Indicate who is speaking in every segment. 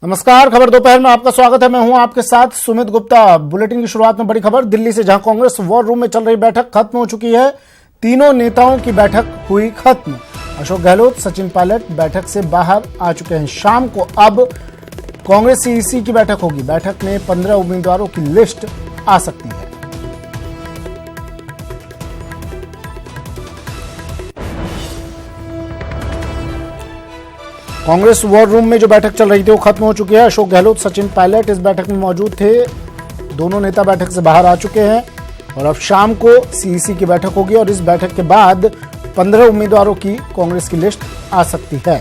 Speaker 1: नमस्कार, खबर दोपहर में आपका स्वागत है। मैं हूं आपके साथ सुमित गुप्ता। बुलेटिन की शुरुआत में बड़ी खबर दिल्ली से, जहां कांग्रेस वॉर रूम में चल रही बैठक खत्म हो चुकी है। तीनों नेताओं की बैठक हुई खत्म। अशोक गहलोत, सचिन पायलट बैठक से बाहर आ चुके हैं। शाम को अब कांग्रेस सीईसी की बैठक होगी। बैठक में 15 उम्मीदवारों की लिस्ट आ सकती है। कांग्रेस वॉर रूम में जो बैठक चल रही थी वो खत्म हो चुकी है। अशोक गहलोत, सचिन पायलट इस बैठक में मौजूद थे। दोनों नेता बैठक से बाहर आ चुके हैं और अब शाम को सीईसी की बैठक होगी और इस बैठक के बाद 15 उम्मीदवारों की कांग्रेस की लिस्ट आ सकती है।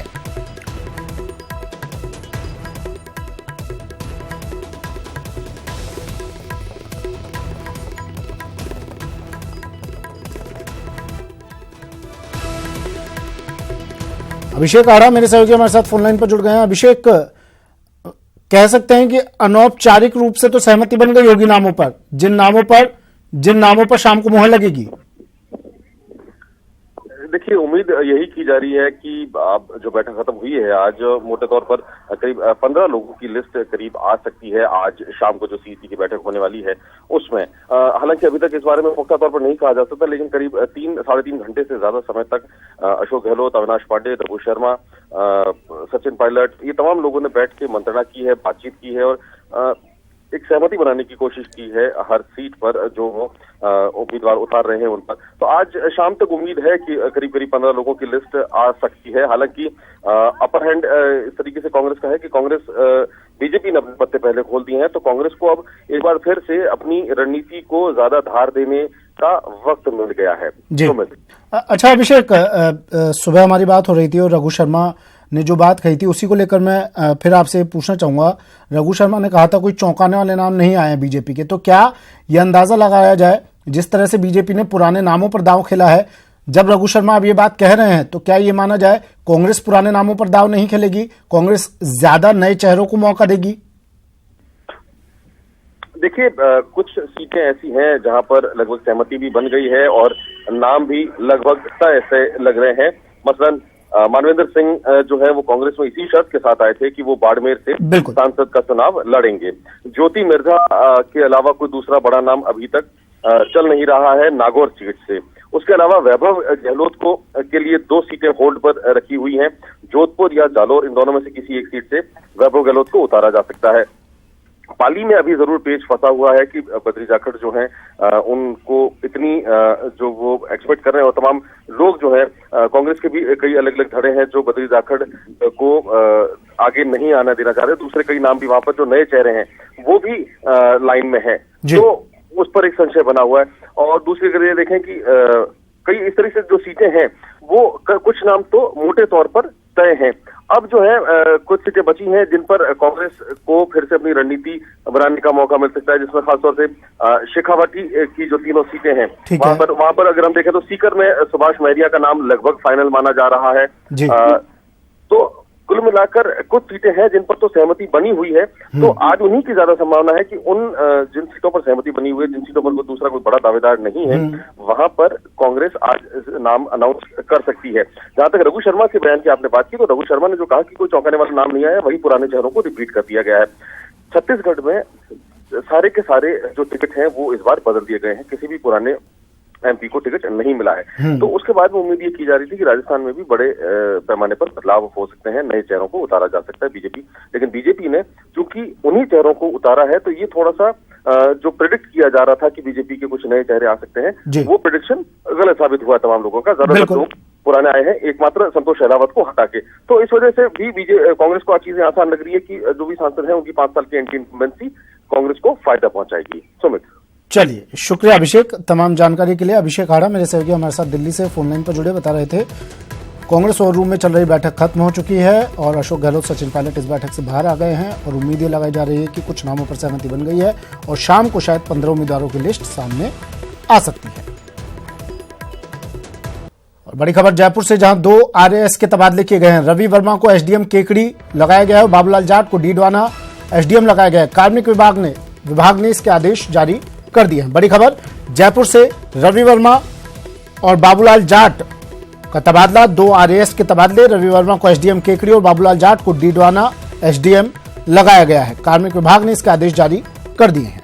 Speaker 1: अभिषेक आड़ा मेरे सहयोगी हमारे साथ फोनलाइन पर जुड़ गए हैं। अभिषेक, कह सकते हैं कि अनौपचारिक रूप से तो सहमति बन गई होगी नामों पर, जिन नामों पर शाम को मुहर लगेगी।
Speaker 2: देखिए, उम्मीद यही की जा रही है कि अब जो बैठक खत्म हुई है आज, मोटे तौर पर करीब 15 लोगों की लिस्ट करीब आ सकती है आज शाम को जो सीईसी की बैठक होने वाली है उसमें। हालांकि अभी तक इस बारे में पुख्ता तौर पर नहीं कहा जा सकता, लेकिन करीब 3-3.5 घंटे से ज्यादा समय तक अशोक गहलोत, अविनाश पांडे, रघु शर्मा, सचिन पायलट, ये तमाम लोगों ने बैठ के मंत्रणा की है, बातचीत की है और एक सहमति बनाने की कोशिश की है हर सीट पर जो उम्मीदवार उतार रहे हैं उन पर। तो आज शाम तक उम्मीद है कि करीब 15 लोगों की लिस्ट आ सकती है। हालांकि अपर हैंड इस तरीके से कांग्रेस का है कि कांग्रेस, बीजेपी ने अपने पत्ते पहले खोल दिए हैं, तो कांग्रेस को अब एक बार फिर से अपनी रणनीति को ज्यादा धार देने का वक्त मिल गया है।
Speaker 1: अच्छा अभिषेक, सुबह हमारी बात हो रही थी और रघु शर्मा ने जो बात कही थी उसी को लेकर मैं फिर आपसे पूछना चाहूंगा। रघु शर्मा ने कहा था कोई चौंकाने वाले नाम नहीं आए बीजेपी के, तो क्या यह अंदाजा लगाया जाए जिस तरह से बीजेपी ने पुराने नामों पर दांव खेला है, जब रघु शर्मा अब ये बात कह रहे हैं तो क्या ये माना जाए कांग्रेस पुराने नामों पर दांव नहीं खेलेगी, कांग्रेस ज्यादा नए चेहरों को मौका देगी?
Speaker 2: देखिए, कुछ सीटें ऐसी हैं जहां पर लगभग सहमति भी बन गई है और नाम भी लगभग तय से लग रहे हैं। मसलन मानवेंद्र सिंह जो है वो कांग्रेस में इसी शर्त के साथ आए थे कि वो बाड़मेर से सांसद का चुनाव लड़ेंगे। ज्योति मिर्जा के अलावा कोई दूसरा बड़ा नाम अभी तक चल नहीं रहा है नागौर सीट से। उसके अलावा वैभव गहलोत को के लिए 2 सीटें होल्ड पर रखी हुई हैं, जोधपुर या जालोर, इन दोनों में से किसी एक सीट से वैभव गहलोत को उतारा जा सकता है। पाली में अभी जरूर पेच फंसा हुआ है कि बद्री जाखड़ जो है उनको इतनी जो वो एक्सपेक्ट कर रहे हैं, और तमाम लोग जो है कांग्रेस के भी कई अलग अलग धड़े हैं जो बद्री जाखड़ को आगे नहीं आना देना चाह रहे। दूसरे कई नाम भी वहां पर जो नए चेहरे हैं वो भी लाइन में है, तो उस पर एक संशय बना हुआ है। और दूसरी अगर ये देखें कि कई इस तरह से जो सीटें हैं वो कुछ नाम तो मोटे तौर पर तय हैं। अब जो है कुछ सीटें बची हैं जिन पर कांग्रेस को फिर से अपनी रणनीति बनाने का मौका मिल सकता है, जिसमें खासतौर से शेखावाटी की जो 3 सीटें हैं वहां पर अगर हम देखें तो सीकर में सुभाष महरिया का नाम लगभग फाइनल माना जा रहा है। तो कुल मिलाकर कुछ सीटें हैं जिन पर तो सहमति बनी हुई है, तो आज उन्हीं की ज्यादा संभावना है कि उन जिन सीटों पर सहमति बनी हुई है, जिन सीटों पर कोई दूसरा कोई बड़ा दावेदार नहीं है, वहां पर कांग्रेस आज नाम अनाउंस कर सकती है। जहां तक रघु शर्मा के बयान की आपने बात की, तो रघु शर्मा ने जो कहा कि कोई चौंकाने वाला नाम नहीं आया, वही पुराने चेहरों को रिपीट कर दिया गया है। छत्तीसगढ़ में सारे के सारे जो टिकट हैं वो इस बार बदल दिए गए हैं, किसी भी पुराने एमपी को टिकट नहीं मिला है। तो उसके बाद में उम्मीद ये की जा रही थी कि राजस्थान में भी बड़े पैमाने पर बदलाव हो सकते हैं, नए चेहरों को उतारा जा सकता है बीजेपी। लेकिन बीजेपी ने चूंकि उन्हीं चेहरों को उतारा है, तो ये थोड़ा सा जो प्रेडिक्ट किया जा रहा था कि बीजेपी के कुछ नए चेहरे आ सकते हैं, वो प्रेडिक्शन गलत साबित हुआ तमाम लोगों का। ज्यादातर लोग पुराने आए हैं, एकमात्र संतोष शहलावत को हटा के। तो इस वजह से भी कांग्रेस को आज चीजें आसान लग रही है कि जो भी सांसद हैं उनकी 5 साल की एंटी इनकम्बेंसी कांग्रेस को फायदा पहुंचाएगी। सुमित,
Speaker 1: चलिए, शुक्रिया अभिषेक तमाम जानकारी के लिए। अभिषेक आड़ा मेरे सहयोगी हमारे साथ दिल्ली से फोनलाइन पर जुड़े, बता रहे थे कांग्रेस वॉर रूम में चल रही बैठक खत्म हो चुकी है और अशोक गहलोत, सचिन पायलट इस बैठक से बाहर आ गए हैं और उम्मीदें लगाई जा रही है कि कुछ नामों पर सहमति बन गई है और शाम को शायद 15 उम्मीदवारों की लिस्ट सामने आ सकती है। और बड़ी खबर जयपुर से, जहां 2 आरएएस के तबादले किए गए हैं। रवि वर्मा को एसडीएम केकड़ी लगाया गया है, बाबूलाल जाट को डीडवाना एसडीएम लगाया गया है। कार्मिक विभाग ने इसके आदेश जारी कर दिए हैं। बड़ी खबर जयपुर से, रवि वर्मा और बाबूलाल जाट का तबादला, 2 आरएएस के तबादले। रवि वर्मा को एसडीएम केकड़ी और बाबूलाल जाट को डीडवाना एसडीएम लगाया गया है। कार्मिक विभाग ने इसके आदेश जारी कर दिए हैं।